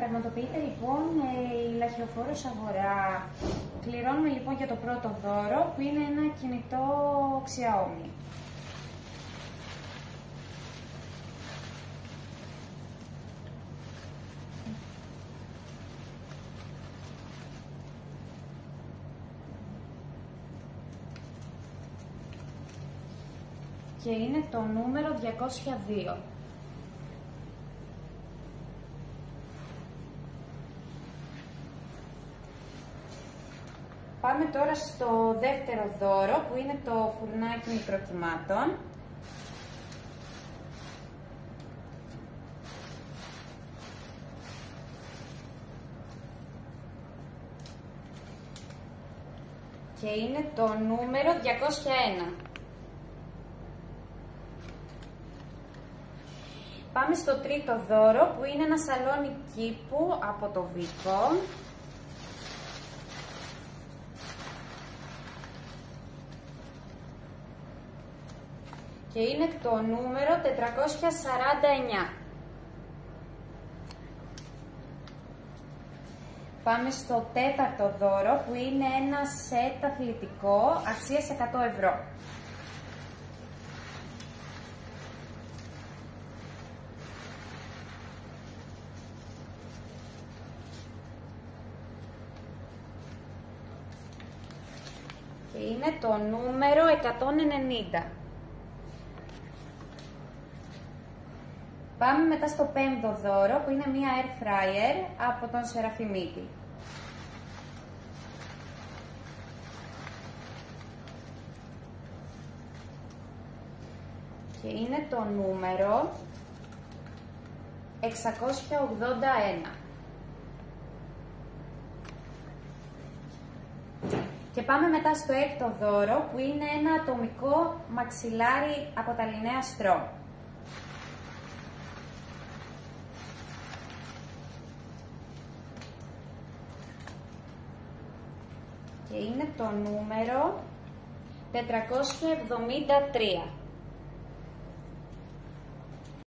Πραγματοποιείται λοιπόν η Λαχιοφόρος αγορά. Κληρώνουμε λοιπόν για το πρώτο δώρο που είναι ένα κινητό Xiaomi. Και είναι το νούμερο 202. Πάμε τώρα στο δεύτερο δώρο που είναι το φουρνάκι μικροκυμάτων. Και είναι το νούμερο 201. Πάμε στο τρίτο δώρο που είναι ένα σαλόνι κήπου από το Vico. Και είναι το νούμερο 449. Πάμε στο τέταρτο δώρο που είναι ένα σετ αθλητικό αξίας 100 ευρώ. Και είναι το νούμερο 190. Πάμε μετά στο πέμπτο δώρο που είναι μία air fryer από τον Σεραφιμίτη. Και είναι το νούμερο 681. Και πάμε μετά στο έκτο δώρο που είναι ένα ατομικό μαξιλάρι από τα Λινέα Στρο. Και είναι το νούμερο 473.